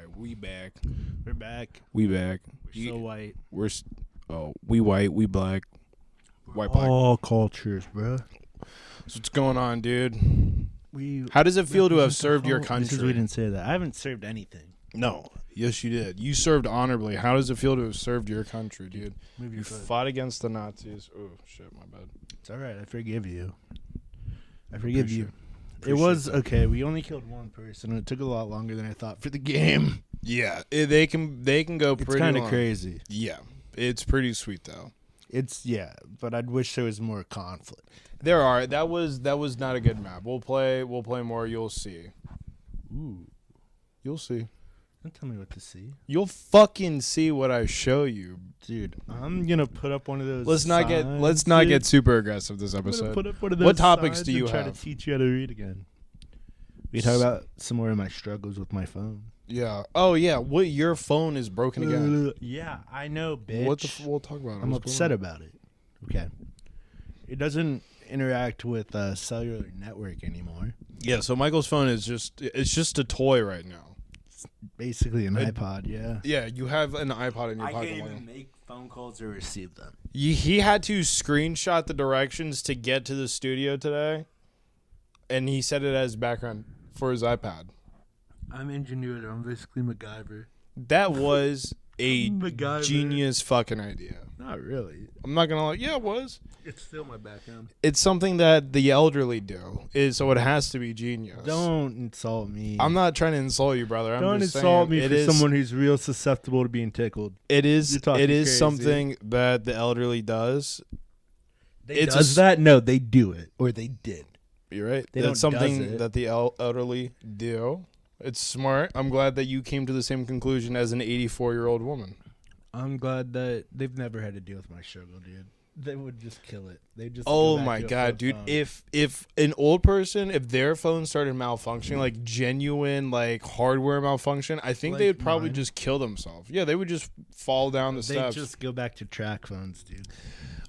right, we back. We're back. We back. We're so white. We white, we black. White, black. All cultures, bro. So what's going on, dude? How does it feel to have served your country? Because we didn't say that. I haven't served anything. No. Yes, you did. You served honorably. How does it feel to have served your country, dude? You fought against the Nazis. Oh, shit, my bad. It's all right. I forgive you. I forgive you. It Appreciate was that. okay. We only killed one person, and it took a lot longer than I thought for the game. Yeah, they can go It's pretty kind of long. crazy. Yeah, it's pretty sweet though. But I'd wish there was more conflict. There are. That was not a good map. We'll play more. You'll see. Ooh. You'll see. Don't tell me what to see. You'll fucking see what I show you. Dude, I'm gonna put up one of those. Let's not get super aggressive this I'm gonna episode. put up one of those What topics signs do you and try have? to teach you how to read again. We talk about some more of my struggles with my phone. Yeah. Oh yeah. What your phone is broken again? Yeah, I know, bitch. We'll talk about it. I'm What's upset going on? about it. Okay. It doesn't interact with a cellular network anymore. Yeah. So Michael's phone is just a toy right now. Basically an iPod, yeah. Yeah. You have an iPod in your I pocket. can't Michael. even make phone calls or receive them. He had to screenshot the directions to get to the studio today, and he set it as background for his iPad. I'm Ingenuity. I'm basically MacGyver. That was a MacGyver. genius fucking idea. Not really. I'm not gonna lie. Yeah, it was. It's still my background. It's something that the elderly do, so it has to be genius. Don't insult me. I'm not trying to insult you, brother. Don't I'm just insult saying, me it for is- someone who's real susceptible to being tickled. It is. You're talking It is crazy. something that the elderly does. Does that? No, they do it. Or they did. You're right. They That's don't does something it. that the elderly do. It's smart. I'm glad that you came to the same conclusion as an 84-year-old woman. I'm glad that they've never had to deal with my struggle, dude. They would just kill it. They just. Oh go back my to a god, flip dude! phone. If an old person, if their phone started malfunctioning, like genuine, like hardware malfunction, I think Like they would probably mine? just kill themselves. Yeah, they would just fall down the they steps. just go back to track phones, dude.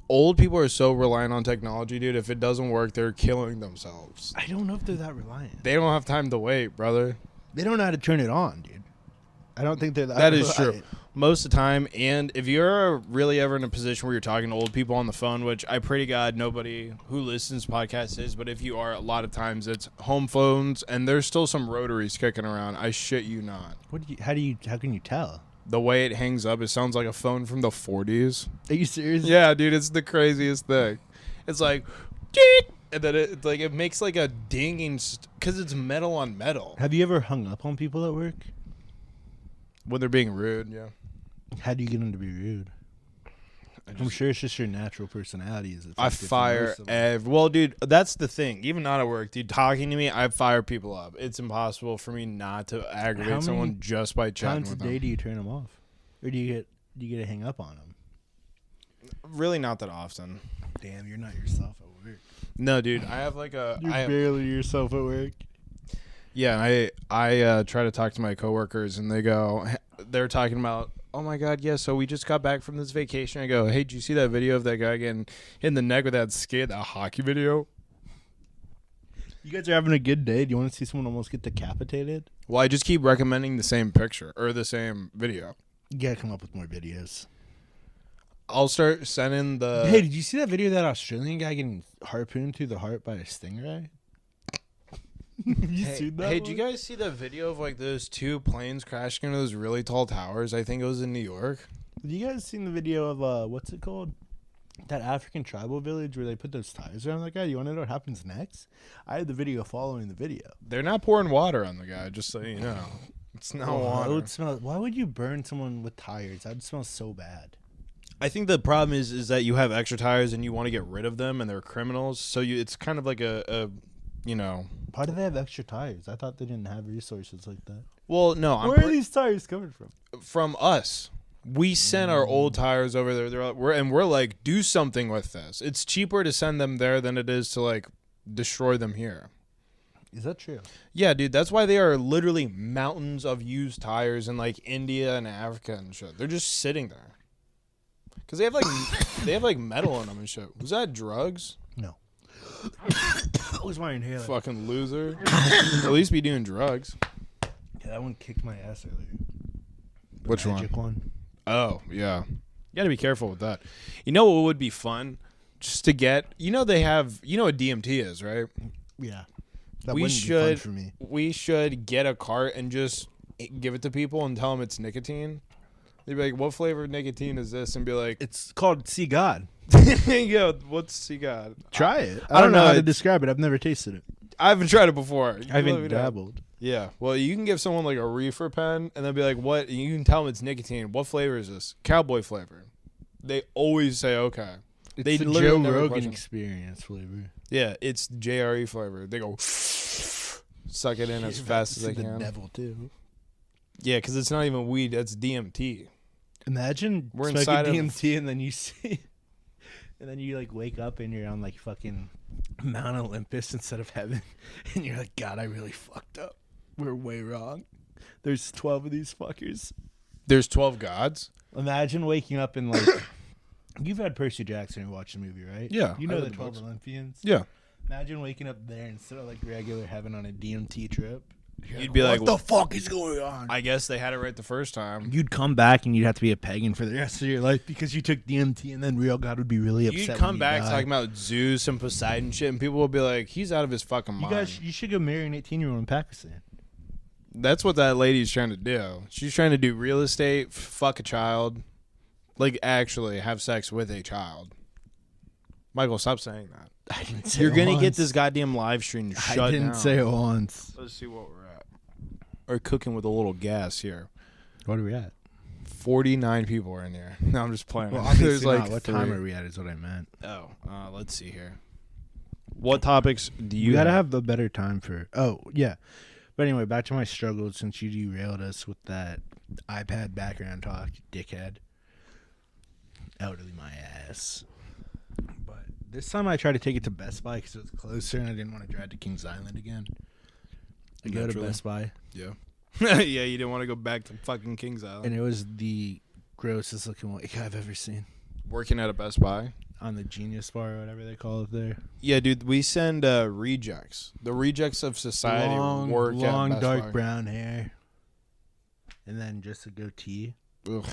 Old people are so reliant on technology, dude. If it doesn't work, they're killing themselves. I don't know if they're that reliant. They don't have time to wait, brother. They don't know how to turn it on, dude. I don't think they're that. That is true. reliant. Most of the time, and if you're really ever in a position where you're talking to old people on the phone, which I pray to God nobody who listens to podcasts is, but if you are, a lot of times it's home phones, and there's still some rotaries kicking around. I shit you not. How can you tell? The way it hangs up, it sounds like a phone from the 40s. Are you serious? Yeah, dude, it's the craziest thing. It's like, ding, and then it makes like a dinging, because it's metal on metal. Have you ever hung up on people at work? When they're being rude, yeah. How do you get them to be rude? I'm sure it's just your natural personality. I fire well, dude, that's the thing. Even not at work, dude, talking to me, I fire people up. It's impossible for me not to aggravate How someone many just by chatting times a with day them. do you turn them off, or do you get to hang up on them? Really not that often. Damn, you're not yourself at work. No, dude, I have like a You're barely yourself at work. yeah, I try to talk to my coworkers and they're talking about, oh my god, yeah, so we just got back from this vacation. I go, hey, did you see that video of that guy getting hit in the neck with that skate, that hockey video? You guys are having a good day. Do you want to see someone almost get decapitated? Well, I just keep recommending the same picture or the same video. You gotta come up with more videos. I'll start sending the Hey, did you see that video of that Australian guy getting harpooned through the heart by a stingray? You seen that? Hey, did you guys see the video of like those two planes crashing into those really tall towers? I think it was in New York. Have you guys seen the video of what's it called? That African tribal village where they put those tires around that guy? You want to know what happens next? I had the video following the video. They're not pouring water on the guy, just so you know. It's not It water. would smell. Why would you burn someone with tires? That would smell so bad. I think the problem is that you have extra tires and you want to get rid of them and they're criminals. So it's kind of like a Why do they have extra tires? I thought they didn't have resources like that. well, no, Where are these tires coming from? from us. We sent our old tires over there. We're like, do something with this. It's cheaper to send them there than it is to like destroy them here. Is that true? Yeah, dude, that's why they are literally mountains of used tires in like India and Africa and shit. They're just sitting there. Cuz they have like metal in them and shit. Was that drugs? No. Where's my inhaler? Fucking loser. At least be doing drugs. Yeah, that one kicked my ass earlier. Which Magic one? Oh, yeah. You got to be careful with that. You know what would be fun? Just to get, they have, what DMT is, right? Yeah. That we wouldn't should, be fun for me. We should get a cart and just give it to people and tell them it's nicotine. They'd be like, what flavor nicotine is this? And be like, It's called See God. yo, what's See God? Try it. I don't know how to describe it. I've never tasted it. I haven't tried it before. I haven't dabbled. Yeah. Well, you can give someone like a reefer pen and they'll be like, what? And you can tell them it's nicotine. What flavor is this? Cowboy flavor. They always say, okay. It's They the literally Joe never Rogan question. experience flavor. Yeah, it's JRE flavor. They go suck it in as fast as they can. The devil too. Yeah, because it's not even weed. That's DMT. Imagine We're smoking inside of- DMT and then you see, and then you like wake up and you're on like fucking Mount Olympus instead of heaven, and you're like, God, I really fucked up. We're way wrong. There's 12 of these fuckers. There's 12 gods? Imagine waking up and like, you've had Percy Jackson and watched the movie, right? Yeah, You I know read the the 12 books. Olympians? Yeah. Imagine waking up there instead of like regular heaven on a DMT trip. You'd be like, what the fuck is going on? I guess they had it right the first time. You'd come back and you'd have to be a pagan for the rest of your life because you took DMT, and then real God would be really upset. You'd come when back you talking about Zeus and Poseidon shit, and people would be like, he's out of his fucking mind. You should go marry an 18-year-old in Pakistan. That's what that lady's trying to do. She's trying to do real estate, fuck a child, like actually have sex with a child. Michael, stop saying that. I didn't say You're it going to once. get this goddamn live stream shut down. I didn't say it once. Let's see what we're at. We're cooking with a little gas here. What are we at? 49 people are in here. No, I'm just playing. Well, obviously There's like not. What time are we at is what I meant. Oh, let's see here. What topics do you You gotta have a better time for. Oh yeah, but anyway, back to my struggles since you derailed us with that iPad background talk, dickhead. Elderly my ass. But this time I tried to take it to Best Buy because it was closer and I didn't want to drive to Kings Island again. I go to Naturally. Best Buy. Yeah. Yeah, you didn't want to go back to fucking Kings Island. And it was the grossest looking wig I've ever seen. Working at a Best Buy. On the Genius Bar or whatever they call it there. Yeah, dude, we send rejects. The rejects of society work at long Best dark Buy. brown hair. And then just a goatee. Ugh.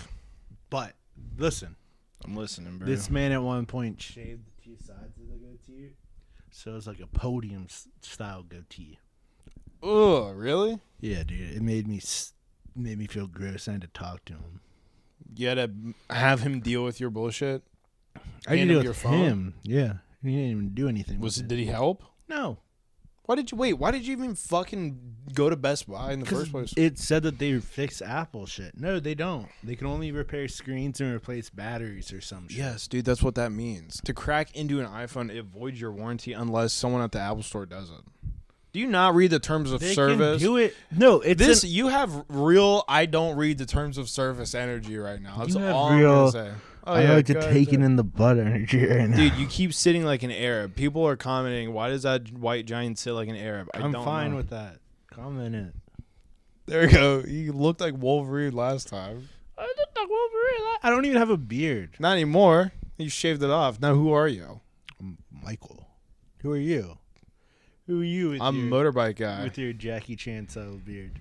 But listen, I'm listening, bro. this man at one point shaved the two sides of the goatee. So it was like a podium style goatee. Ugh, really? Yeah, dude. It made me feel gross. I had to talk to him. You had to have him deal with your bullshit? I Hand did him it your with phone? him. Yeah. He didn't even do anything. Did he help? No. Why did you even fucking go to Best Buy in the first place? It said that they fix Apple shit. No, they don't. They can only repair screens and replace batteries or some shit. Yes, dude, that's what that means. To crack into an iPhone, it voids your warranty unless someone at the Apple Store does it. Do you not read the terms of They service? can do it. No, it's you have real I don't read the terms of service energy right now. That's You have all real- I'm gonna say. Oh, I like to go ahead, take it dude. in the butt energy right now. Dude, you keep sitting like an Arab. People are commenting, why does that white giant sit like an Arab? I'm don't fine know. with that. Comment it. There you go. You looked like Wolverine last time. I look like Wolverine. I don't even have a beard. Not anymore. You shaved it off. Now who are you? Michael. Who are you? Who are you? With I'm a your, motorbike guy. with your Jackie Chan style beard.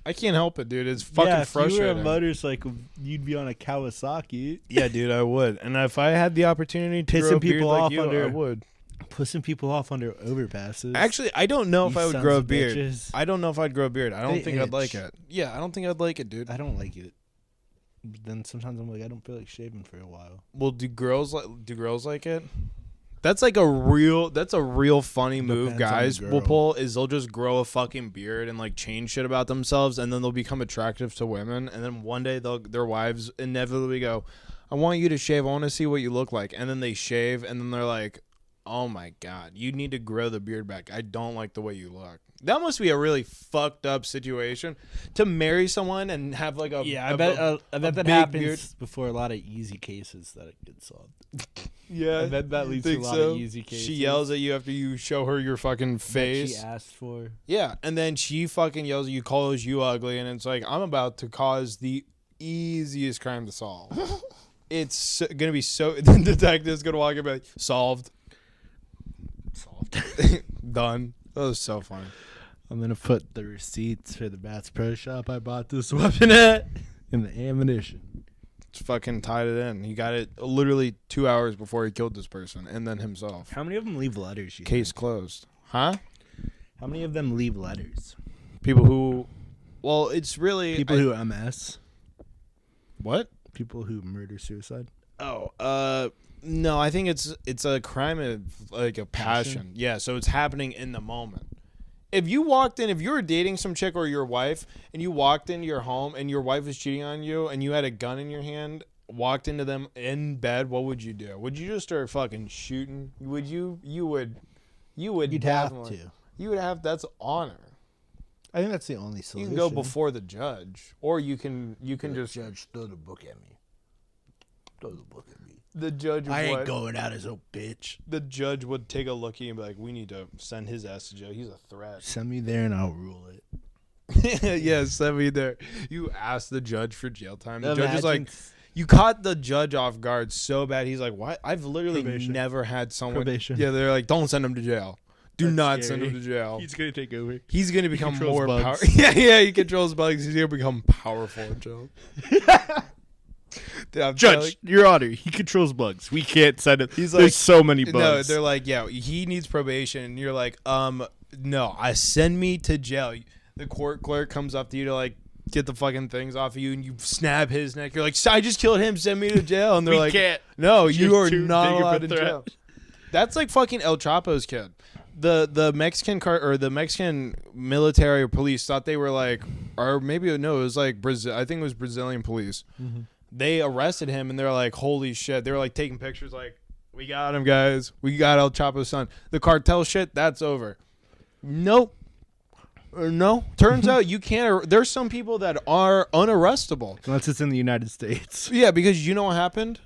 I can't help it, dude. It's fucking yeah, if frustrating. you were a motorcycle, you'd be on a Kawasaki. Yeah, dude, I would. And if I had the opportunity to Pissing grow a beard people like off you, under- I would. Pushing people off under overpasses. Actually, I don't know if You I would sons grow a of beard. bitches. I don't know if I'd grow a beard. I don't They think I'd like itch. it. Yeah, I don't think I'd like it, dude. I don't like it. But then sometimes I'm like, I don't feel like shaving for a while. Well, do girls like it? That's like a real funny move Depends on the guys will girl. pull is they'll just grow a fucking beard and like change shit about themselves and then they'll become attractive to women and then one day their wives inevitably go, I want you to shave, I want to see what you look like, and then they shave and then they're like, oh my god, you need to grow the beard back. I don't like the way you look. That must be a really fucked up situation to marry someone and have like a I a bet that big happens beard. before a lot of easy cases that it gets solved. Yeah, I bet that you leads to a think lot so? of easy cases. She yells at you after you show her your fucking that face. she asked for. Yeah, and then she fucking yells at you, calls you ugly, and it's like, I'm about to cause the easiest crime to solve. It's gonna be so. The detective's gonna walk in and be like, solved. Done. That was so funny. I'm gonna put the receipts for the Bass Pro Shop I bought this weapon at. And the ammunition. It's fucking tied it in. He got it literally 2 hours before he killed this person, and then himself. How many of them leave letters? Case closed. Huh? How many of them leave letters? People who... Well, it's really... People who MS. What? People who murder-suicide. Oh, no, I think it's a crime of, like, a passion. Yeah, so it's happening in the moment. If you were dating some chick or your wife, and you walked into your home and your wife was cheating on you and you had a gun in your hand, walked into them in bed, what would you do? Would you just start fucking shooting? Would you? You would. You'd have to. You would have. That's honor. I think that's the only solution. You can go before the judge, or you can just... Judge, throw the book at me. Throw the book at me. The judge would... I ain't going out as a bitch. The judge would take a look at you and be like, we need to send his ass to jail. He's a threat. Send me there and I'll rule it. Yeah, send me there. You asked the judge for jail time. The judge is like... Imagine- You caught the judge off guard so bad. He's like, what? I've literally Probation. never had someone... Probation. Yeah, they're like, don't send him to jail. Do That's not scary. send him to jail. He's going to take over. He's going to become controls more bugs. powerful. Yeah, he controls bugs. He's going to become powerful in jail. Dude, I'm Judge, Your Honor, he controls bugs. We can't send him. He's There's like- so many bugs. No, they're like, yeah, he needs probation. And you're like, no, send me to jail. The court clerk comes up to you to like get the fucking things off of you, and you snap his neck. You're like, I just killed him. Send me to jail. And they're We like, can't. no, you You're are too not big of a allowed in threat. jail. That's like fucking El Chapo's kid. The Mexican the Mexican military or police thought they were like, or maybe no, it was like Brazil. I think it was Brazilian police. Mm-hmm. They arrested him, and they're like, holy shit. They were like taking pictures, like, we got him, guys. We got El Chapo's son. The cartel shit, that's over. Nope. No. Turns out you can't. There's some people that are unarrestable. Unless it's in the United States. Yeah, because you know what happened?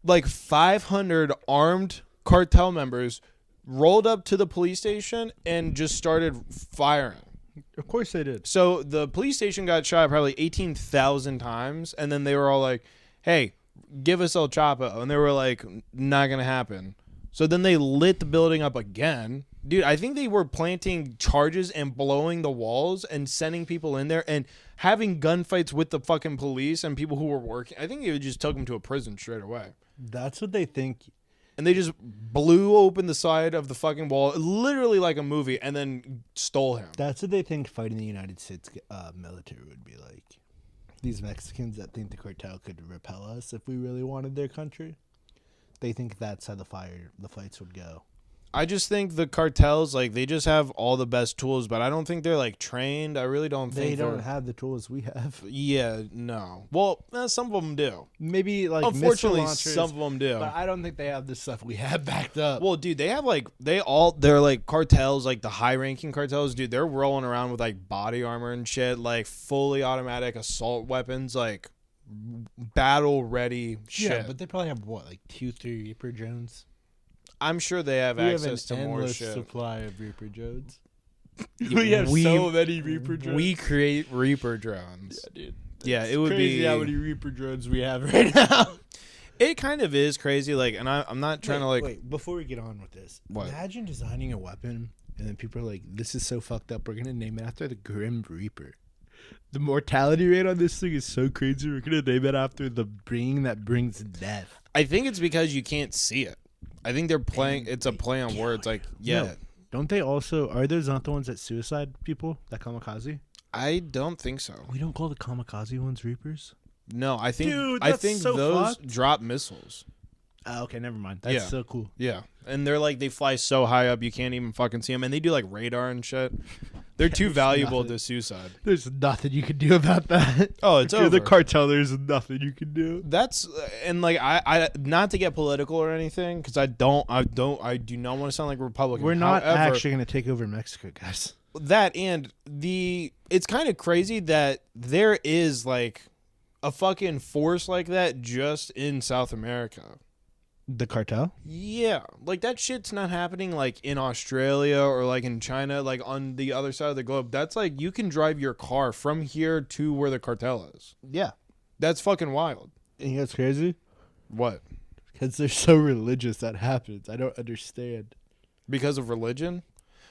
Like 500 armed cartel members rolled up to the police station and just started firing. Of course they did. So the police station got shot probably 18,000 times, and then they were all like, hey, give us El Chapo. And they were like, not going to happen. So then they lit the building up again. Dude, I think they were planting charges and blowing the walls and sending people in there and having gunfights with the fucking police and people who were working. I think they just took them to a prison straight away. That's what they think. And they just blew open the side of the fucking wall, literally like a movie, and then stole him. That's what they think fighting the United States military would be like. These Mexicans that think the cartel could repel us if we really wanted their country. They think that's how the fights would go. I just think the cartels, like, they just have all the best tools, but I don't think they're, like, trained. I really don't think They don't have the tools we have. Yeah, no. Well, some of them do. Maybe like Unfortunately, missile launchers, some of them do. but I don't think they have the stuff we have backed up. Well, dude, they have, like, they're, like, cartels, like, the high-ranking cartels, dude, they're rolling around with, like, body armor and shit, like, fully automatic assault weapons, like, battle-ready shit. Yeah, but they probably have, what, like 2-3 Reaper drones? I'm sure they have access to more endless shit. supply of Reaper drones. We have so many Reaper drones. We create Reaper drones. Yeah, dude. Yeah, it would crazy be how many Reaper drones we have right now. It kind of is crazy. Like, and I'm not trying to like. Wait, before we get on with this, What? Imagine designing a weapon and then people are like, "This is so fucked up. We're gonna name it after the Grim Reaper." The mortality rate on this thing is so crazy. We're gonna name it after the being that brings death. I think it's because you can't see it. I think they're playing. It's a play on words. Like, yeah. No. Don't they also? Are those not the ones that suicide people? That kamikaze? I don't think so. We don't call the kamikaze ones Reapers. No, I think Dude, I that's think so those fucked. drop missiles. Oh, okay, never mind. That's Yeah. so cool. Yeah, and they're like they fly so high up you can't even fucking see them, and they do like radar and shit. They're too There's valuable nothing. to suicide. There's nothing you can do about that. Oh, it's if you're over. the cartel, there's nothing you can do. That's and like I not to get political or anything because I do not want to sound like a Republican. We're not However, actually going to take over Mexico, guys. that and it's kind of crazy that there is like a fucking force like that just in South America. The cartel? Yeah, like that shit's not happening like in Australia or like in China, like on the other side of the globe. That's like you can drive your car from here to where the cartel is. Yeah. That's fucking wild. And you know what's crazy? What? Because they're so religious that happens. I don't understand. Because of religion?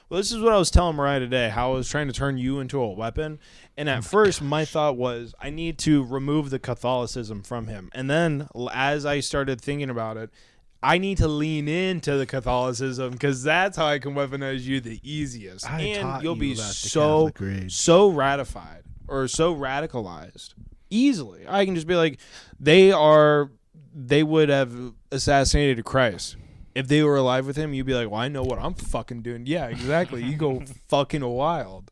Well, this is what I was telling Mariah today, how I was trying to turn you into a weapon. And at first, my thought was, I need to remove the Catholicism from him. And then, as I started thinking about it, I need to lean into the Catholicism because that's how I can weaponize you the easiest. And you'll be so ratified or so radicalized easily. I can just be like, they would have assassinated Christ. If they were alive with him, you'd be like, well, I know what I'm fucking doing. Yeah, exactly. You go fucking wild.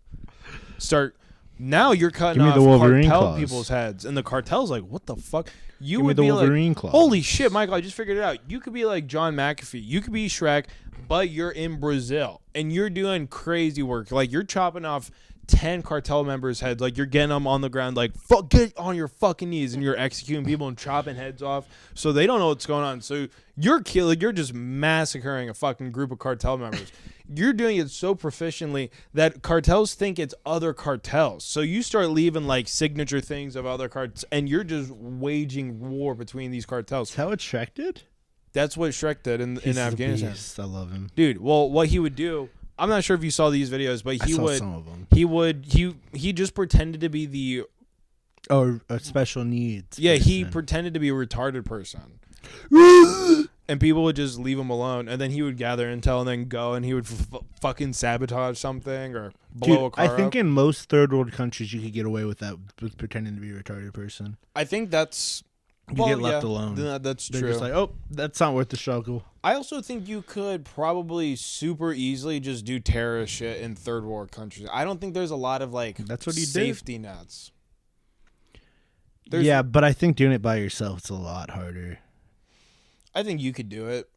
Now you're cutting off cartel people's heads. And the cartel's like, what the fuck? You would be like, holy shit, Michael, I just figured it out. You could be like John McAfee. You could be Shrek, but you're in Brazil. And you're doing crazy work. Like, you're chopping off 10 cartel members' heads. Like, you're getting them on the ground, like, get on your fucking knees. And you're executing people and chopping heads off. So they don't know what's going on. So you're just massacring a fucking group of cartel members. You're doing it so proficiently that cartels think it's other cartels. So you start leaving like signature things of other cartels, and you're just waging war between these cartels. That's how it Shrek did? That's what Shrek did in Afghanistan. I love him. Dude, well, what he would do, I'm not sure if you saw these videos, but he would some of them. He just pretended to be a special needs person. He pretended to be a retarded person. And people would just leave him alone, and then he would gather intel and then go, and he would fucking sabotage something or blow a car I think up. in most third world countries you could get away with that, with pretending to be a retarded person. I think that's... You get left alone. That's They're true. just like, oh, that's not worth the struggle. I also think you could probably super easily just do terrorist shit in third world countries. I don't think there's a lot of like that's what he safety nets. Yeah, but I think doing it by yourself is a lot harder. I think you could do it.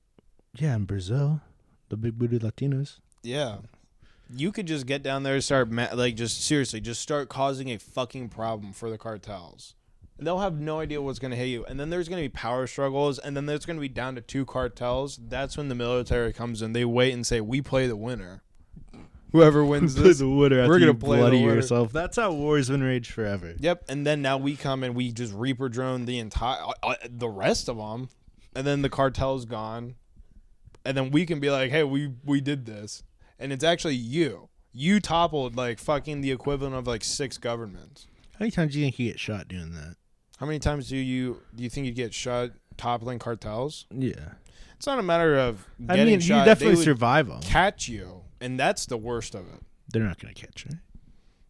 Yeah, in Brazil, the big booty Latinos. Yeah. You could just get down there and start, just start causing a fucking problem for the cartels. And they'll have no idea what's going to hit you. And then there's going to be power struggles, and then there's going to be down to 2 cartels. That's when the military comes in. They wait and say, we play the winner. Whoever wins this, we're going to bloody yourself. That's how wars been raged forever. Yep, and then now we come and we just Reaper drone the rest of them. And then the cartel's gone. And then we can be like, hey, we did this. And it's actually you. You toppled like fucking the equivalent of like 6 governments. How many times do you think you get shot doing that? How many times do you think you get shot toppling cartels? Yeah. It's not a matter of getting shot. You definitely survive them. Catch you. And that's the worst of it. They're not going to catch you.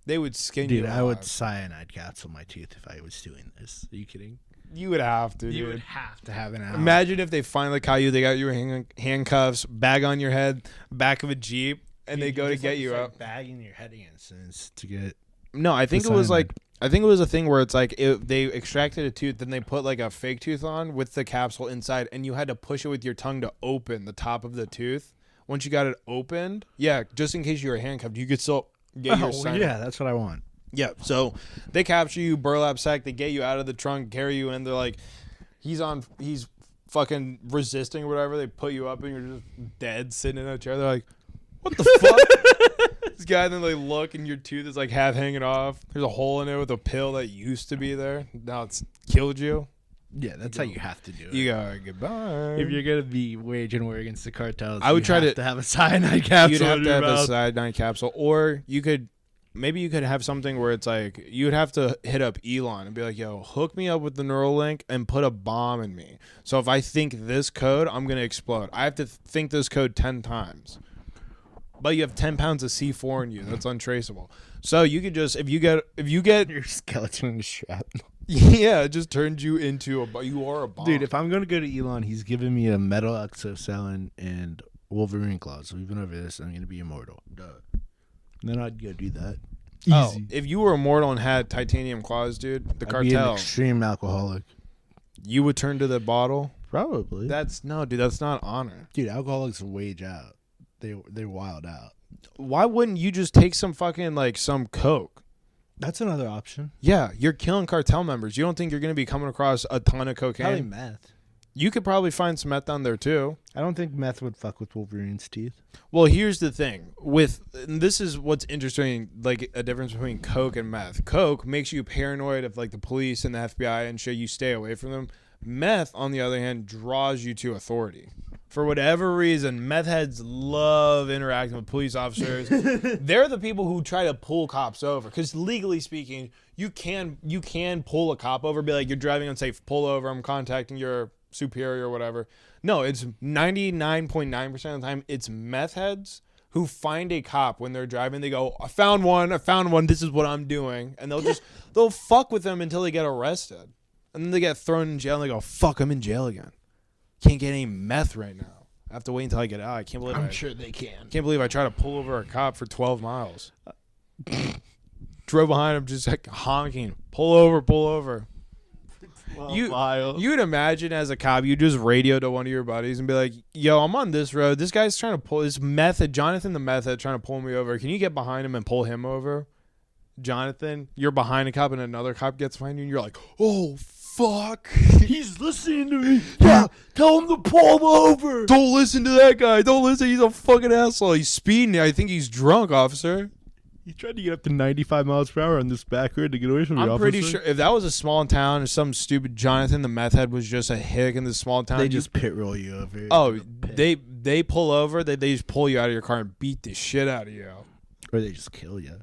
They would skin you alive. Dude, I would cyanide capsule my tooth if I was doing this. Are you kidding? You would have to, dude. You would have to have an hour. Imagine if they finally caught you. They got your handcuffs, bag on your head, back of a Jeep, and they go to get you up. Bagging your head against to get. No, I think it was like. I think it was a thing where it's like they extracted a tooth, then they put like a fake tooth on with the capsule inside, and you had to push it with your tongue to open the top of the tooth. Once you got it opened, just in case you were handcuffed, you could still get your sign. Yeah, that's what I want. Yeah, so they capture you, burlap sack, they get you out of the trunk, carry you in. They're like, he's fucking resisting or whatever. They put you up and you're just dead sitting in a chair. They're like, what the fuck? This guy, and then they look and your tooth is like half hanging off. There's a hole in it with a pill that used to be there. Now it's killed you. Yeah, that's how you have to do it. You go, goodbye. If you're going to be waging war against the cartels, I would try to have a cyanide capsule. You'd have to have a cyanide capsule. Or you could... Maybe you could have something where it's like you would have to hit up Elon and be like, yo, hook me up with the Neuralink and put a bomb in me. So if I think this code, I'm going to explode. I have to think this code 10 times. But you have 10 pounds of C4 in you. That's untraceable. So you could just, if you get your skeleton shrapnel. Yeah, it just turns you into you are a bomb. Dude, if I'm going to go to Elon, he's giving me a metal exoskeleton and Wolverine claws. So even over this, I'm going to be immortal. Duh. Then I'd go do that. Easy. Oh, if you were immortal and had titanium claws, dude, I'd cartel. Be an extreme alcoholic. You would turn to the bottle? Probably. That's not honor. Dude, alcoholics wage out. They're wild out. Why wouldn't you just take some fucking some coke? That's another option. Yeah, you're killing cartel members. You don't think you're going to be coming across a ton of cocaine? Probably meth. You could probably find some meth down there too. I don't think meth would fuck with Wolverine's teeth. Well, here's the thing. And this is what's interesting, like a difference between coke and meth. Coke makes you paranoid of like the police and the FBI and shit. You stay away from them. Meth, on the other hand, draws you to authority. For whatever reason, meth heads love interacting with police officers. They're the people who try to pull cops over. Because legally speaking, you can pull a cop over, be like, you're driving unsafe, pull over, I'm contacting your superior or whatever. No, it's 99.9% of the time, it's meth heads who find a cop when they're driving. They go, I found one, this is what I'm doing. And they'll fuck with them until they get arrested. And then they get thrown in jail and they go, fuck, I'm in jail again. Can't get any meth right now. I have to wait until I get out. I can't believe I'm sure they can. Can't believe I tried to pull over a cop for 12 miles. Drove behind him just like honking. Pull over. You'd imagine as a cop, you just radio to one of your buddies and be like, yo, I'm on this road. This guy's trying to pull this Methhead, Jonathan the Methhead, trying to pull me over. Can you get behind him and pull him over? Jonathan, you're behind a cop and another cop gets behind you and you're like, oh, fuck. He's listening to me. Yeah, tell him to pull over. Don't listen to that guy. Don't listen. He's a fucking asshole. He's speeding. I think he's drunk, officer. He tried to get up to 95 miles per hour on this back road to get away from the officer. I'm pretty sure if that was a small town and some stupid Jonathan the Meth Head was just a hick in this small town, they just pit roll you over. Oh, they pull over. They just pull you out of your car and beat the shit out of you. Or they just kill you.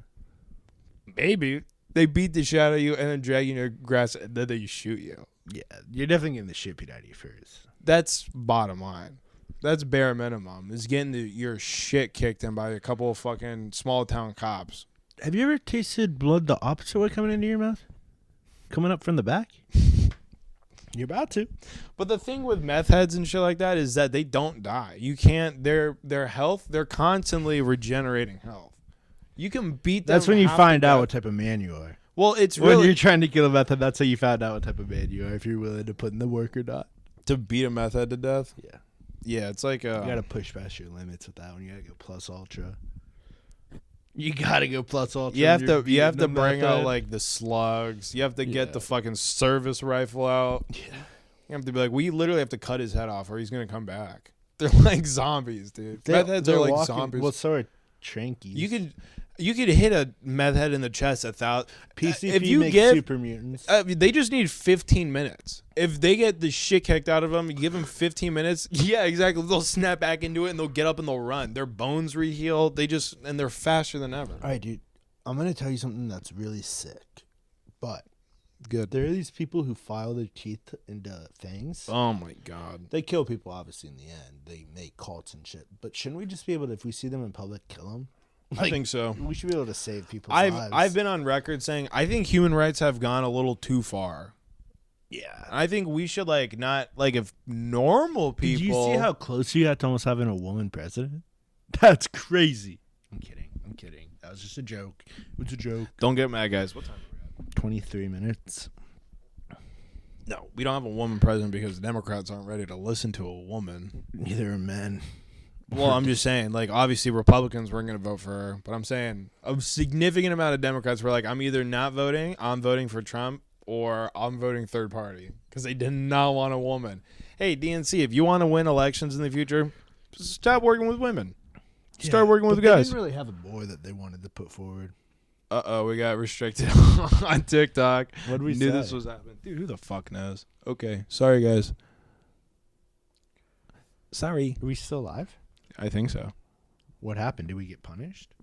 Maybe. They beat the shit out of you and then drag you in your grass and then they shoot you. Yeah, you're definitely getting the shit beat out of you first. That's bottom line. That's bare minimum. Is getting your shit kicked in by a couple of fucking small town cops. Have you ever tasted blood the opposite way coming into your mouth? Coming up from the back? You're about to. But the thing with meth heads and shit like that is that they don't die. You can't. Their health. They're constantly regenerating health. You can beat them. That's when you find out what type of man you are. Well, it's really when you're trying to kill a meth head. That's how you found out what type of man you are. If you're willing to put in the work or not. To beat a meth head to death. Yeah. Yeah, it's like you gotta push past your limits with that one. You gotta go plus ultra. You gotta go plus ultra. You have to bring out like the slugs. You have to get the fucking service rifle out. Yeah. You have to be like, we literally have to cut his head off or he's gonna come back. They're like zombies, dude. Meth heads are like zombies. Well, so are trankies. You could hit a meth head in the chest 1,000. PCP if you makes super mutants. They just need 15 minutes. If they get the shit kicked out of them, you give them 15 minutes. Yeah, exactly. They'll snap back into it and they'll get up and they'll run. Their bones reheal. And they're faster than ever. All right, dude. I'm gonna tell you something that's really sick, but good. There are these people who file their teeth into things. Oh my god. They kill people, obviously. In the end, they make cults and shit. But shouldn't we just be able to, if we see them in public, kill them? I think so. We should be able to save people's lives. I've been on record saying I think human rights have gone a little too far. Yeah. I think we should not if normal people. Did you see how close you got to almost having a woman president? That's crazy. I'm kidding. That was just a joke. It was a joke. Don't get mad, guys. What time are we at? 23 minutes. No, we don't have a woman president because Democrats aren't ready to listen to a woman. Neither are men. Well, I'm just saying, obviously Republicans weren't going to vote for her, but I'm saying a significant amount of Democrats were like, I'm either not voting, I'm voting for Trump, or I'm voting third party because they did not want a woman. Hey, DNC, if you want to win elections in the future, stop working with women. Start working with guys. They didn't really have a boy that they wanted to put forward. We got restricted on TikTok. What did we knew say? This was happening. Dude, who the fuck knows? Okay, sorry, guys. Sorry. Are we still live? I think so. What happened? Did we get punished?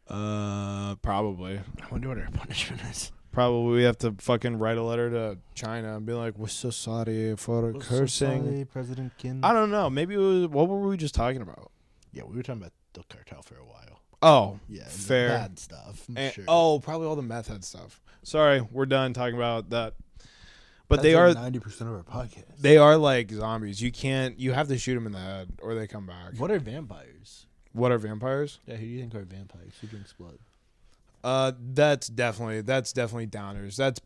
Probably. I wonder what our punishment is. Probably we have to fucking write a letter to China and be like, we're so sorry for cursing. So sorry, President Kim. I don't know. Maybe what were we just talking about? Yeah, we were talking about the cartel for a while. Oh, yeah, fair. Bad stuff. Sure. Oh, probably all the meth head stuff. Sorry, we're done talking about that. But That's they are 90% of our podcast. They are like zombies. You have to shoot them in the head or they come back. What are vampires? What are vampires? Yeah, who do you think are vampires? Who drinks blood? That's definitely downers. That's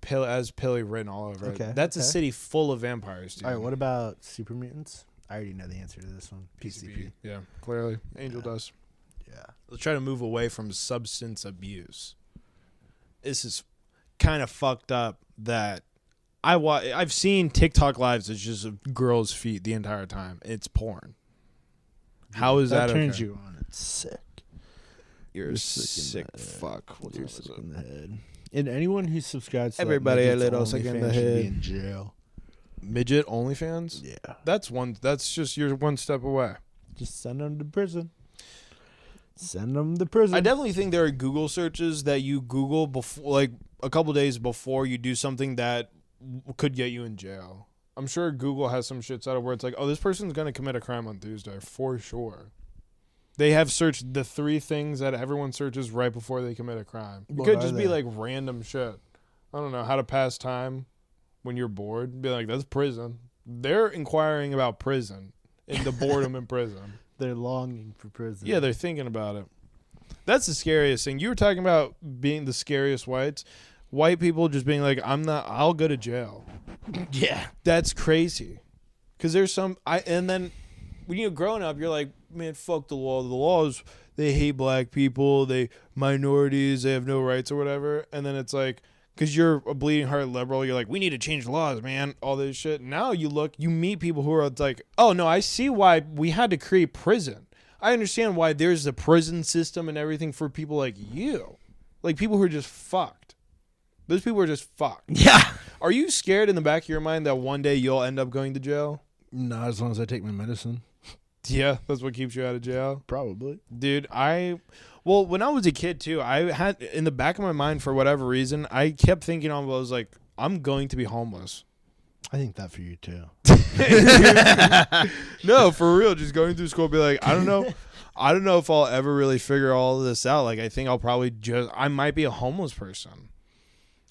Pilly written all over it. That's a city full of vampires, dude. All right, what about super mutants? I already know the answer to this one. PCP. Yeah, clearly. Angel dust. Yeah. Let's try to move away from substance abuse. This is kind of fucked up that I've seen TikTok lives that's just girls' feet the entire time. It's porn. How is that turns okay? you on? It's sick. You're a sick fuck. You're sick in the head. And anyone who subscribes to everybody a little sick in the head. Should be in jail. Midget OnlyFans? Yeah. That's just you're one step away. Just send them to prison. Send them to prison. I definitely think there are Google searches that you Google before, like a couple days before you do something that could get you in jail. I'm sure Google has some shit set up where it's like, oh, this person's gonna commit a crime on Tuesday for sure. They have searched the 3 things that everyone searches right before they commit a crime. It could just be like random shit. I don't know, how to pass time when you're bored. Be like, that's prison. They're inquiring about prison and the boredom in prison. They're longing for prison. Yeah, they're thinking about it. That's the scariest thing. You were talking about being the scariest whites. White people just being like, I'll go to jail. Yeah. That's crazy. Because there's some, and then when you're growing up, you're like, man, fuck the law. The laws, they hate black people, they minorities, they have no rights or whatever. And then it's like, because you're a bleeding heart liberal, you're like, we need to change the laws, man, all this shit. Now you meet people who are like, oh, no, I see why we had to create prison. I understand why there's a prison system and everything for people like you. Like people who are just fucked. Those people are just fucked. Yeah. Are you scared in the back of your mind that one day you'll end up going to jail? No, as long as I take my medicine. Yeah, that's what keeps you out of jail? Probably. Dude, when I was a kid too, I had in the back of my mind for whatever reason, I kept thinking I was like, I'm going to be homeless. I think that for you too. No, for real, just going through school, be like, I don't know if I'll ever really figure all of this out. Like, I think I might be a homeless person.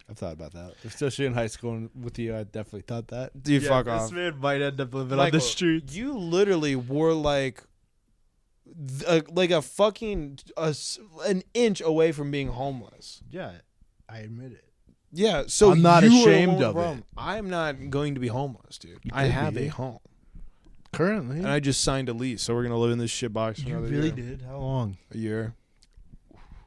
I've thought about that, especially in high school and with you. I definitely thought that. Dude, yeah, fuck this off. This man might end up living Michael, on the streets. You literally were like a fucking an inch away from being homeless. Yeah, I admit it. Yeah, so I'm not ashamed of it. I'm not going to be homeless, dude. I have a home currently, and I just signed a lease, so we're gonna live in this shit box for another year. You really did? How long? A year.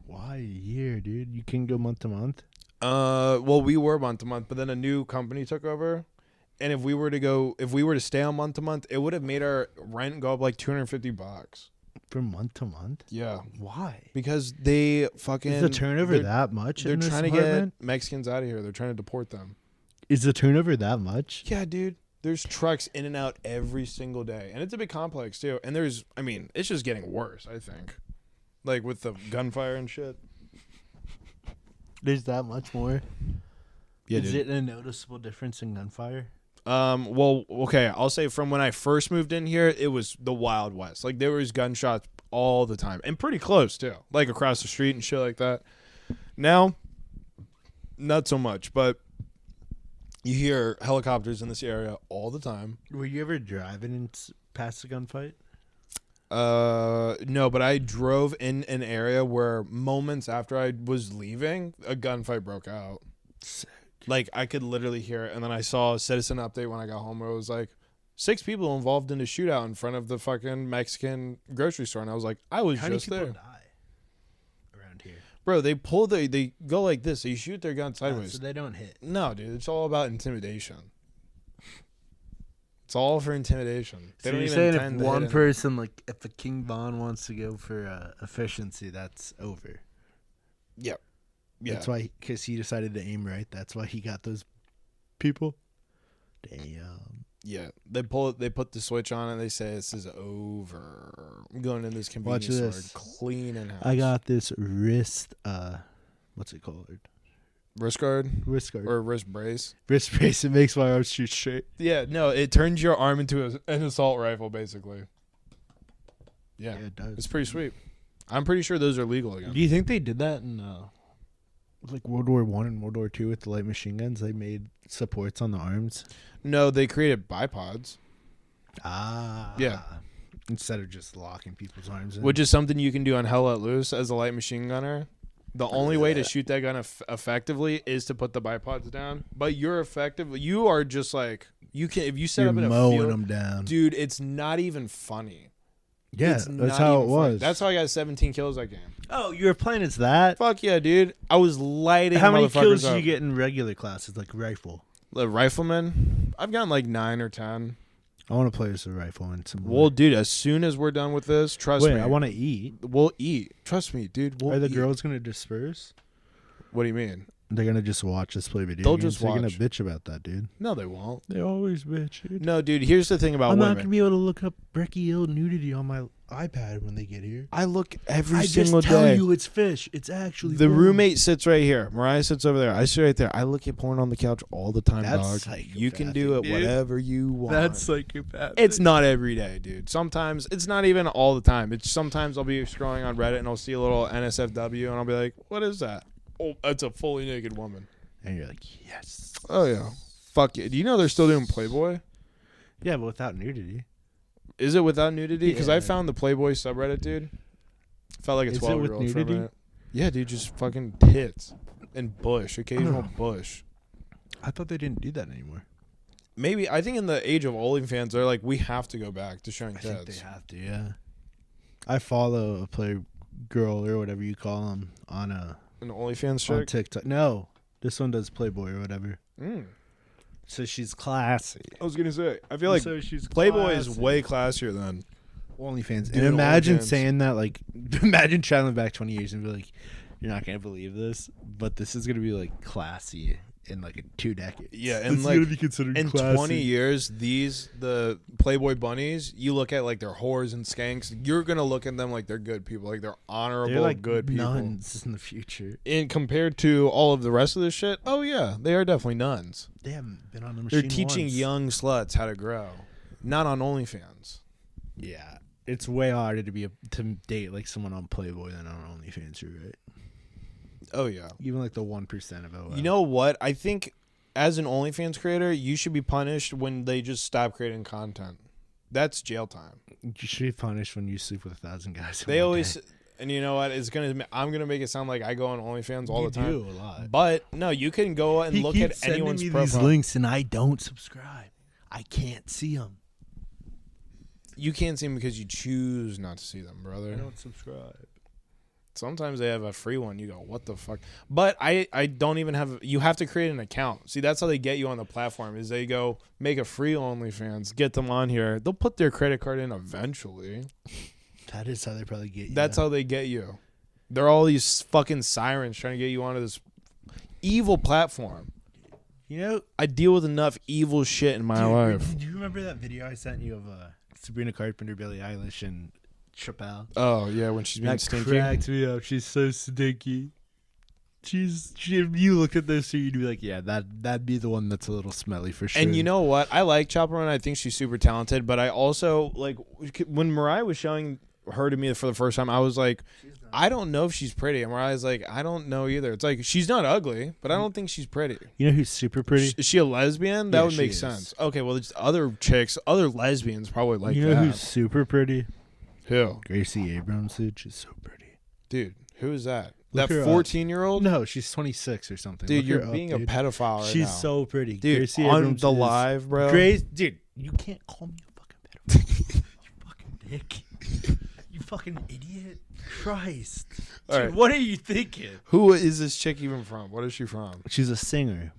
Why a year, dude? You can go month to month. Well, we were month to month, but then a new company took over, and if we were to stay on month to month, it would have made our rent go up like $250 from month to month. Yeah. Why? Because they fucking is the turnover that much? They're in this trying to apartment? get Mexicans out of here. They're trying to deport them. Is the turnover that much? Yeah, dude. There's trucks in and out every single day, and it's a big complex too. And it's just getting worse. I think, like with the gunfire and shit. There's that much more. Yeah, is it a noticeable difference in gunfire? Well, okay. I'll say from when I first moved in here, it was the Wild West. Like there was gunshots all the time, and pretty close too, like across the street and shit like that. Now, not so much, but you hear helicopters in this area all the time. Were you ever driving past a gunfight? No, but I drove in an area where moments after I was leaving, a gunfight broke out. Sick. Like I could literally hear it, and then I saw a citizen update when I got home where it was like 6 people involved in a shootout in front of the fucking Mexican grocery store, and I was like, I was just there. How many people die around here? Bro, they go like this. They shoot their gun sideways. So they don't hit. No, dude, it's all about intimidation. It's all for intimidation. So you're saying if one person, like if a King Von wants to go for efficiency, that's over. Yep. Yeah. That's why, because he decided to aim right. That's why he got those people. Damn. Yeah, they put the switch on and they say this is over. I'm going in this convenience store, cleaning house. I got this wrist. What's it called? Wrist guard? Wrist guard. Or wrist brace? Wrist brace. It makes my arm shoot straight. Yeah, no, it turns your arm into an assault rifle, basically. Yeah, it does. It's pretty sweet. I'm pretty sure those are legal again. Do you think they did that in like World War I and World War II with the light machine guns? They made supports on the arms? No, they created bipods. Ah. Yeah. Instead of just locking people's arms in. Which is something you can do on Hell Let Loose as a light machine gunner. The only way to shoot that gun effectively is to put the bipods down. But you are just like, you can, if you set up in a mowing field, them down. Dude, it's not even funny. Yeah, that's how it was. Funny. That's how I got 17 kills that game. Oh, you were playing as that? Fuck yeah, dude. I was lighting How many motherfuckers kills up. did you get in regular classes, like rifle? The rifleman? I've gotten like 9 or 10. I want to play as a rifleman some more. Well, dude, as soon as we're done with this, trust me. I want to eat. We'll eat. Trust me, dude. Are the girls going to disperse? What do you mean? They're gonna just watch us play video They'll games. just They're gonna watch. bitch about that, dude. No, they won't. They always bitch, dude. No, dude. Here's the thing about I'm women. not gonna be able to look up Brecky Hill nudity on my iPad when they get here. I look every I single just tell day. you it's fish. It's actually The porn. roommate sits right here. Mariah sits over there. I sit right there. I look at porn on the couch all the time, That's dog. You can do it psychopathic, dude. whatever you want. That's psychopathic. It's not every day, dude. Sometimes it's not even all the time. It's sometimes I'll be scrolling on Reddit and I'll see a little NSFW and I'll be like, "What is that?" Oh, that's a fully naked woman. And you're like, yes. Oh yeah, fuck it. Do you know they're still doing Playboy? Yeah, but without nudity. Is it without nudity? Because I Yeah. found the Playboy subreddit, dude. Felt like a Is it with 12-year-old for a nudity? minute. Yeah, dude, just fucking tits and bush, occasional bush. I thought they didn't do that anymore. Maybe I think in the age of OnlyFans, they're like, we have to go back to showing I think tits. they have to, yeah. I follow a player girl or whatever you call them on An OnlyFans on chick. TikTok. No, this one does Playboy or whatever. So she's classy. I was gonna say, I feel like So she's Playboy is classy. way classier than. OnlyFans. Dude, And imagine OnlyFans. saying that, like, imagine traveling back 20 years and be like, you're not going to believe this, but this is going to be, like, classy in, like, 2 decades. Yeah, This and is like gonna be considered in classy. 20 years, the Playboy bunnies, you look at like they're whores and skanks. You're gonna look at them like they're good people, like they're honorable, They're like good people. nuns in the future. And compared to all of the rest of this shit, oh yeah, they are definitely nuns. They haven't been on the machine They're teaching once. young sluts how to grow, not on OnlyFans. Yeah. It's way harder to date, like, someone on Playboy than on OnlyFans, you're right. Oh yeah. Even, like, the 1% of it. You know what? I think as an OnlyFans creator, you should be punished when they just stop creating content. That's jail time. You should be punished when you sleep with 1,000 guys. They always, and you know what? I'm gonna make it sound like I go on OnlyFans all the time. You do a lot. But no, you can go and look at anyone's me profile. these links and I don't subscribe. I can't see them. You can't see them because you choose not to see them, brother. I don't subscribe. Sometimes they have a free one. You go, what the fuck? But I don't even have. You have to create an account. See, that's how they get you on the platform. Is they go make a free OnlyFans, get them on here. They'll put their credit card in eventually. That is how they probably get you. That's how they get you. They're all these fucking sirens trying to get you onto this evil platform. You know, I deal with enough evil shit in my life. Do you remember that video I sent you of Sabrina Carpenter, Billie Eilish, and Chapelle? Oh yeah, when she's being That stinky. cracked me up. She's so stinky. If you look at this, you'd be like, yeah, that'd be the one that's a little smelly for sure. And you know what? I like Chapelle Roan. I think she's super talented. But I also, like, when Mariah was showing her to me for the first time, I was like, I don't know if she's pretty. And Mariah's like, I don't know either. It's like, she's not ugly, but I don't think she's pretty. You know who's super pretty? Is she a lesbian? That Yeah, would she make is. sense. Okay, well, there's other chicks, other lesbians probably like You know that. who's super pretty? Who? Gracie Abrams, dude. She's so pretty. Dude, who is that? Look That her up. 14-year-old? No, she's 26 or something. Dude, Look you're her up, being dude. a pedophile right She's now. so pretty. Dude, Gracie on Abrams the is- live, bro. Dude, you can't call me a fucking pedophile. You fucking dick. You fucking idiot. Christ. Dude, All right. what are you thinking? Who is this chick even from? What is she from? She's a singer.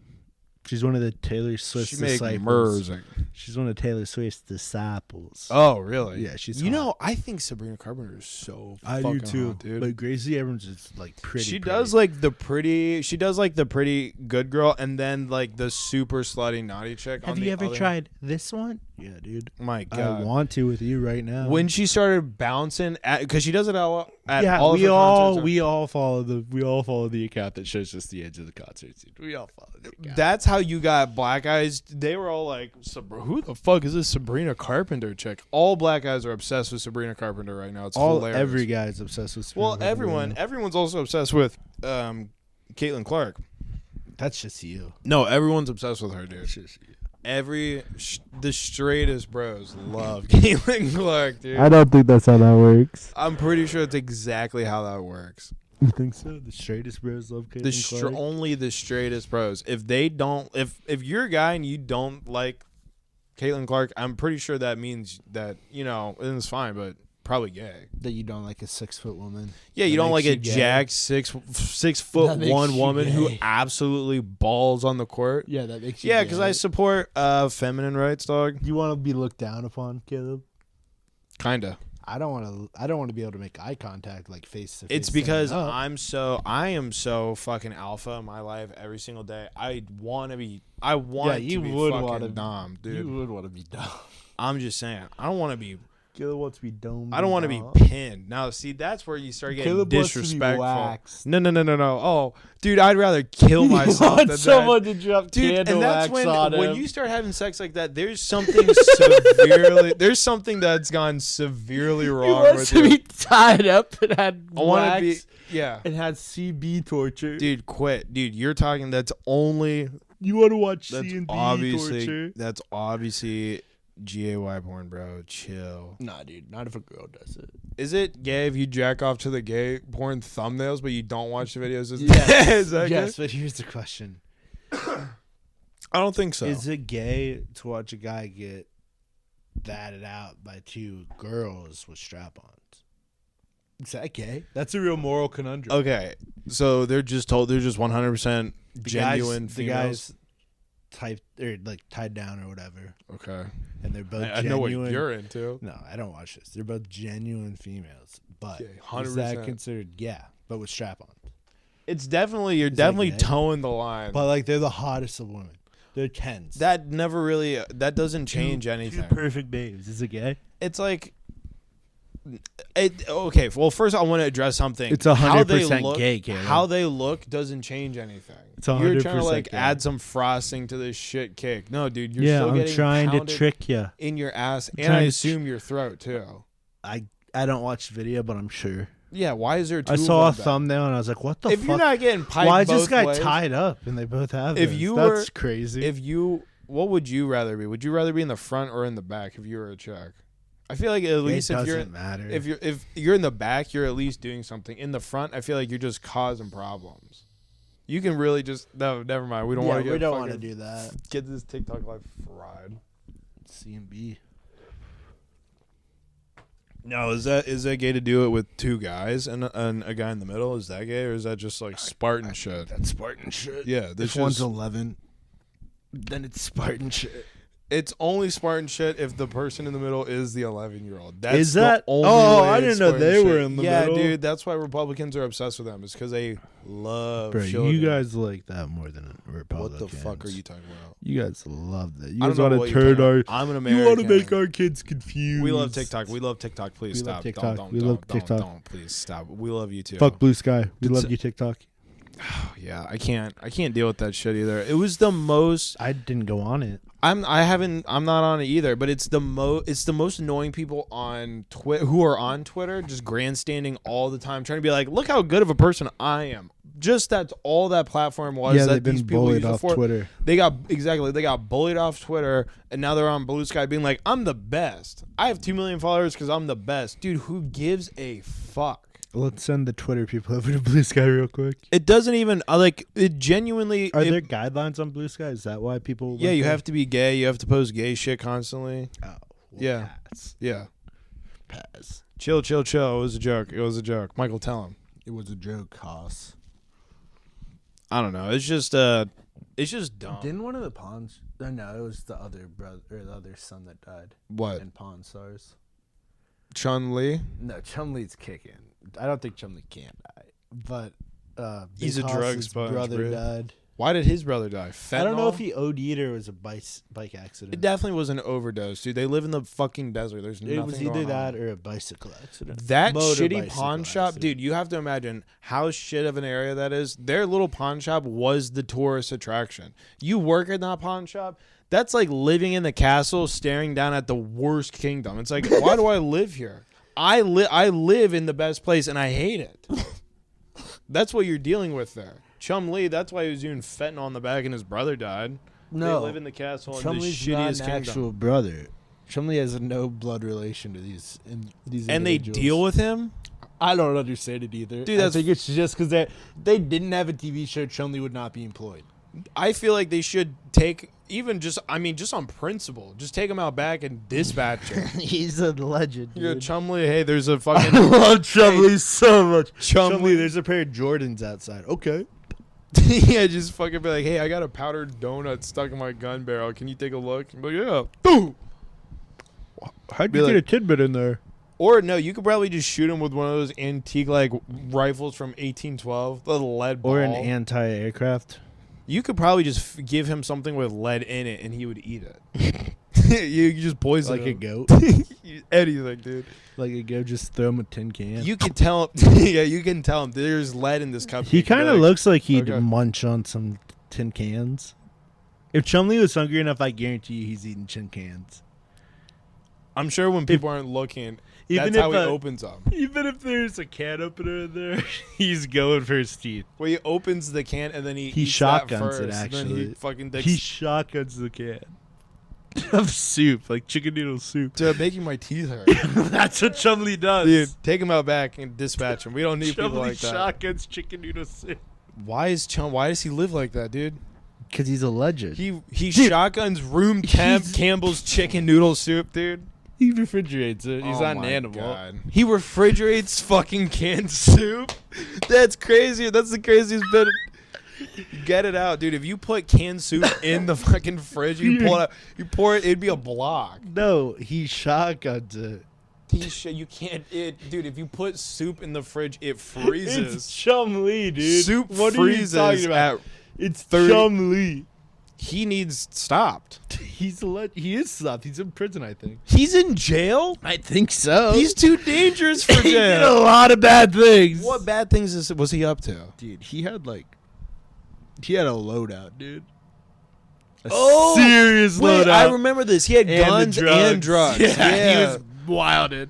She's one of the Taylor Swift's She makes disciples. music. She's one of Taylor Swift's disciples. Oh, really? Yeah, she's You hot. know, I think Sabrina Carpenter is so I fucking do too, hot, dude. But Gracie Abrams is like pretty. She pretty. does like the pretty. She does like the pretty good girl, and then like the super slutty naughty chick. Have on you the ever other- tried this one? Yeah, dude. My I God. want to with you right now. When she started bouncing, because she does it at yeah, all of we her all concerts. we all follow the account that shows just the edge of the concert. Dude. We all follow the account. That's how you got black guys. They were all like, "Who the fuck is this Sabrina Carpenter chick?" All black guys are obsessed with Sabrina Carpenter right now. It's hilarious. Every guy's obsessed with. Well, Sabrina Carpenter. everyone's also obsessed with Caitlyn Clark. That's just you. No, everyone's obsessed with her, dude. That's just you. The straightest bros love Caitlyn Clark, dude. don't think that's how that works. I'm pretty sure it's exactly how that works. You think so? The straightest bros love Caitlyn Clark. Only the straightest bros. If they don't, if you're a guy and you don't like Caitlyn Clark, I'm pretty sure that means that, you know, and it's fine, but probably gay. That you don't like a 6-foot woman. Yeah, you That don't like makes a you gay. jacked 6'1" That makes you woman who gay. absolutely balls on the court. Yeah, that makes you. Yeah, because I support feminine rights, dog. You want to be looked down upon, Caleb? Kinda. I don't want to be able to make eye contact like face to face. It's because I am so fucking alpha in my life every single day. I want to be fucking Dom, dude. You would want to be Dom. I'm just saying. I don't want to be. Caleb wants to be Dom. I don't want to be pinned. Now, see, that's where you start getting disrespectful. No. Oh, dude, I'd rather kill myself than someone to drop dude, candle and that's wax on him. when you start having sex like that, there's something severely. There's something that's gone severely wrong. He wants to be tied up and had I want to wax be. Yeah. and had CB torture. Dude, quit. Dude, you're talking. That's only. You want to watch That's C&B obviously. torture? That's obviously. GAY porn, bro. Chill. Nah, dude. Not if a girl does it. Is it gay if you jack off to the gay porn thumbnails, but you don't watch the videos? Yes. Is that yes, gay? but here's the question. I don't think so. Is it gay to watch a guy get batted out by two girls with strap-ons? Is that gay? That's a real moral conundrum. Okay, so they're just 100% genuine females. The guys tied down or whatever. Okay. And they're both I genuine. know what you're into. No, I don't watch this. They're both genuine females. But Okay, is that considered, but with strap-on? It's definitely, you're definitely towing the line. But, like, they're the hottest of women. They're 10s. That never really, that doesn't change anything. Two perfect babes. Is it gay? It's like, okay, well, first I want to address something. It's 100% gay, Caleb. How they look doesn't change anything. It's 100% You're trying to like gay. Add some frosting to this shit cake. No, dude, you're still I'm getting trying to pounded trick you. in your ass, and trying I to assume your throat too. I don't watch the video, but I'm sure. Yeah, why is there two I saw a of them back? thumbnail and I was like, what the If fuck? you're not getting piped Why is both this guy ways, tied up and they both have If this? you That's were- crazy. what would you rather be? Would you rather be in the front or in the back if you were a chick? I feel like at least if you're matter. if you're in the back, you're at least doing something. In the front, I feel like you're just causing problems. You can really just never mind. We don't want to get. We don't want to do that. Get this TikTok life fried. C&B. No, is that gay to do it with two guys and a guy in the middle? Is that gay or is that just like Spartan shit? That's Spartan shit. Yeah, If one's 11, then it's Spartan shit. It's only Spartan shit if the person in the middle is the 11-year-old. That's Is that? the only Oh, way I it's didn't know Spartan they shit. were in the middle. Yeah, dude, that's why Republicans are obsessed with them. It's because they love Bro, children. you guys like that more than What Republicans. the fuck are you talking about? You guys love that. You I guys don't know want what to you're turn our. talking about. I'm an American. You want to make our kids confused. We love TikTok. We love TikTok. Please We stop. love TikTok. Don't. We love TikTok. Don't. Please stop. We love you too. Fuck Blue Sky. We It's- love you, TikTok. Yeah, I can't deal with that shit either. It was the most. I didn't go on it. I'm not on it either, but it's the most annoying people on Twitter who are on Twitter just grandstanding all the time, trying to be like, look how good of a person I am. Just that's all that platform was. Yeah, that they've been these people bullied used off before. Twitter. They got bullied off Twitter, and now they're on Blue Sky being like, I'm the best. I have 2 million followers because I'm the best. Dude, who gives a fuck? Let's send the Twitter people over to Blue Sky real quick. It doesn't even it genuinely. Are there guidelines on Blue Sky? Is that why people? Yeah, you have to be gay. You have to post gay shit constantly. Oh, well, Yeah. Pass. Yeah. Pass. Chill. It was a joke. Michael, tell him. It was a joke, Haas. I don't know. It's just dumb. Didn't one of the Pawns? No, it was the other brother or the other son that died. What? In Pawn Stars. Chumlee? No, Chumlee's kicking. I don't think Chumlee can die, but He's Big a drug Haas's sponge, brother bro. died. Why did his brother die? Fentanyl? I don't know if he OD'd or it was a bike accident. It definitely was an overdose, dude. They live in the fucking desert. There's nothing It was either going that on. or a bicycle accident. That Motor shitty bicycle pawn shop, accident. dude, you have to imagine how shit of an area that is. Their little pawn shop was the tourist attraction. You work in that pawn shop, that's like living in the castle staring down at the worst kingdom. It's like, why do I live here? I live in the best place and I hate it. That's what you're dealing with there. Chumlee, that's why he was doing fentanyl on the back and his brother died. No, They live in the castle in the Chumlee's not shittiest an kingdom. actual brother. Chumlee has a no blood relation to these And they individuals. deal with him? I don't understand it either. Dude, I that's- think it's just because they didn't have a TV show. Chumlee would not be employed. I feel like they should take just on principle, just take him out back and dispatch him. He's a legend. Yeah, Dude. Chumlee, hey, there's a fucking I love Chumlee so much. Chumlee. Chumlee, there's a pair of Jordans outside. Okay. Yeah, just fucking be like, hey, I got a powdered donut stuck in my gun barrel. Can you take a look? And be like, yeah. Boom. How'd Be you get like- a tidbit in there? Or no, you could probably just shoot him with one of those antique like rifles from 1812, the lead ball. Or an anti-aircraft. You could probably just give him something with lead in it, and he would eat it. You just poison Like him. a goat. Anything, dude. Like a goat, just throw him a tin can. You can tell him. Yeah, you can tell him there's lead in this cup. He kind of like, looks like he'd okay. munch on some tin cans. If Chumlee was hungry enough, I guarantee you he's eating tin cans. I'm sure when people aren't looking, Even that's how he if opens them. Even if there's a can opener in there, he's going for his teeth. Well, he opens the can and then he eats shotguns that it, first, and then actually. he fucking He shotguns the can of soup, like chicken noodle soup. Dude, making my teeth hurt. That's what Chumlee does. Dude, take him out back and dispatch him. We don't need people Chumlee like that. shotguns chicken noodle soup. Why does he live like that, dude? Because he's a legend. He shotguns room temp Campbell's chicken noodle soup, dude. He refrigerates it. He's not an my animal. God. He refrigerates fucking canned soup. That's crazy. That's the craziest bit. Get it out, dude. If you put canned soup in the fucking fridge, you pull it out, you pour it, it'd be a block. No, he shotguns it. You can't, dude. If you put soup in the fridge, it freezes. It's Chumlee, dude. Soup what freezes are you talking about? at It's 30 Chumlee. He needs stopped. He's he is stopped. He's in prison, I think. He's in jail? I think so. He's too dangerous for He did a jail. lot of bad things. What bad things was he up to? Dude, he had a loadout, dude. A Oh, serious Wait, loadout. I remember this. He had And the guns and drugs. Yeah, he was wilded.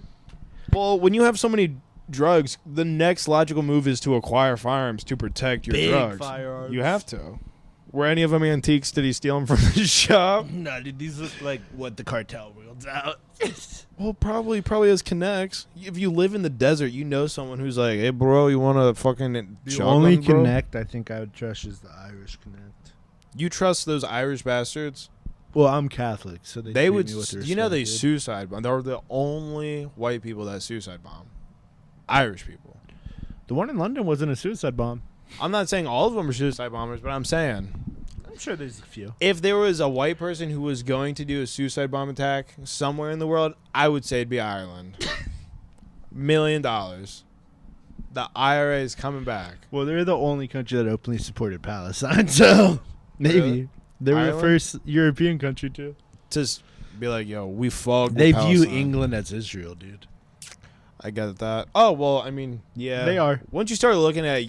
Well, when you have so many drugs, the next logical move is to acquire firearms to protect your Big drugs. firearms. You have to. Were any of them antiques? Did he steal them from the shop? No, dude, these look like what the cartel wields out. Well, probably has connects. If you live in the desert, you know someone who's like, "Hey, bro, you want to fucking The shotgun, only bro?" connect I think I would trust is the Irish connect. You trust those Irish bastards? Well, I'm Catholic, so they treat would. me with You know, they respect, dude. suicide bomb. They're the only white people that suicide bomb. Irish people. The one in London wasn't a suicide bomb. I'm not saying all of them are suicide bombers, but I'm saying I'm sure there's a few. if there was a white person who was going to do a suicide bomb attack somewhere in the world, I would say it'd be Ireland. $1 million. The IRA is coming back. Well, they're the only country that openly supported Palestine, so maybe. Really? They were the Ireland? first European country, too. Just be like, yo, we fuck. They with view Palestine. England as Israel, dude. I get that. Oh well, I mean, yeah, They are. Once you start looking at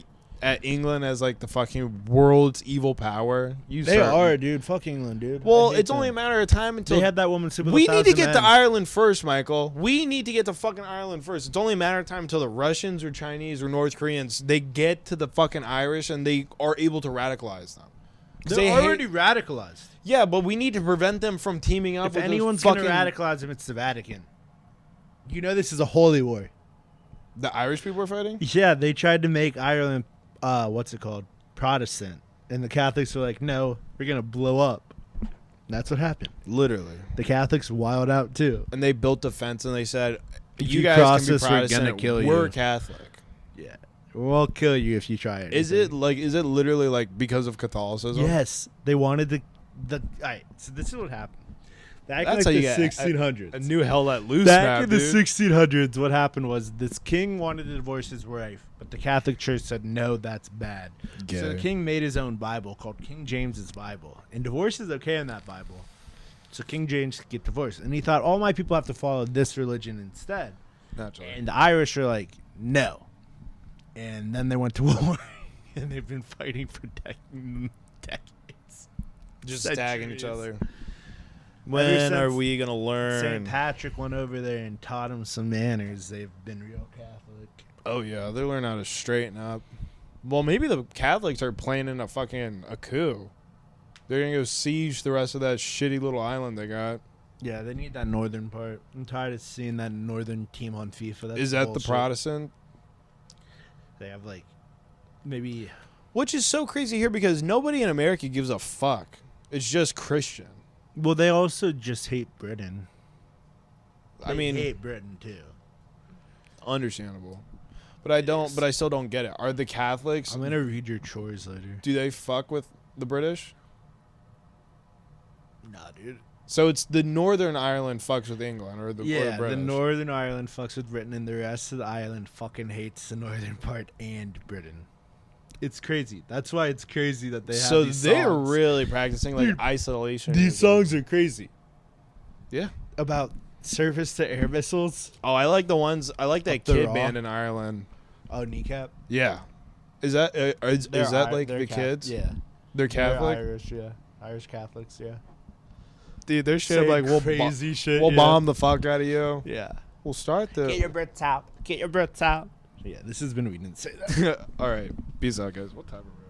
England as like the fucking world's evil power, They are, dude. Fuck England, dude. Well, I hate it's only a them. matter of time until They had that woman sleep with we 1,000 need to get to men. Ireland first, Michael. We need to get to fucking Ireland first. It's only a matter of time until the Russians or Chinese or North Koreans they get to the fucking Irish and they are able to radicalize them. 'Cause They're they hate- already radicalized. Yeah, but we need to prevent them from teaming up. If with those anyone's going to fucking, radicalize them, it's the Vatican. You know this is a holy war. the Irish people are fighting. Yeah, they tried to make Ireland, what's it called? Protestant. And the Catholics were like, no, we're going to blow up. That's what happened. Literally. The Catholics wild out too. And they built a fence and they said, If "You you guys cross can be us, we're gonna Protestant. kill We're you." Catholic." Yeah. We'll kill you if you try it. Is it literally like because of Catholicism? Yes. They wanted the all right, so this is what happened. Back That's in how like you the get 1600s. a new hell let loose Back map, in the dude. 1600s, what happened was this king wanted to divorce his wife, but the Catholic Church said, no, that's bad. So the Gay. king made his own Bible called King James's Bible. And divorce is okay in that Bible. So King James could get divorced. And he thought, all my people have to follow this religion instead. Naturally. And the Irish are like, no. And then they went to war. And they've been fighting for decades. Just centuries. tagging each other. Ever When are since we gonna learn? St. Patrick went over there and taught them some manners. They've been real Catholic. Oh yeah, they learn how to straighten up. Well, maybe the Catholics are planning a coup. They're gonna go siege the rest of that shitty little island they got. Yeah, they need that northern part. I'm tired of seeing that northern team on FIFA. That's Is that bullshit. the Protestant? They have like maybe. Which is so crazy here because nobody in America gives a fuck. It's just Christian. Well, they also just hate Britain. I mean, they hate Britain too. understandable. But I don't. Yes. But I still don't get it. Are the Catholics? I'm gonna read your chores later. Do they fuck with the British? Nah, dude. So it's the Northern Ireland fucks with England, or the Yeah, or the British. Northern Ireland fucks with Britain, and the rest of the island fucking hates the northern part and Britain. It's crazy. That's why it's crazy that they have So these they're songs. really practicing like Dude, isolation. These songs are crazy. Yeah. About surface to air missiles. Oh, I like the ones. I like that Up the kid Raw. band in Ireland. Oh, Kneecap. Yeah. Is that is that like the kids? Yeah. They're Catholic. They're Irish, yeah. Irish Catholics, yeah. Dude, their shit Saying like we'll crazy shit. we'll yeah. bomb the fuck out of you. Yeah. We'll start the. Get your Brits out. Get your Brits out. Yeah, this has been. We didn't say that. All right. Peace out, guys. What time are we?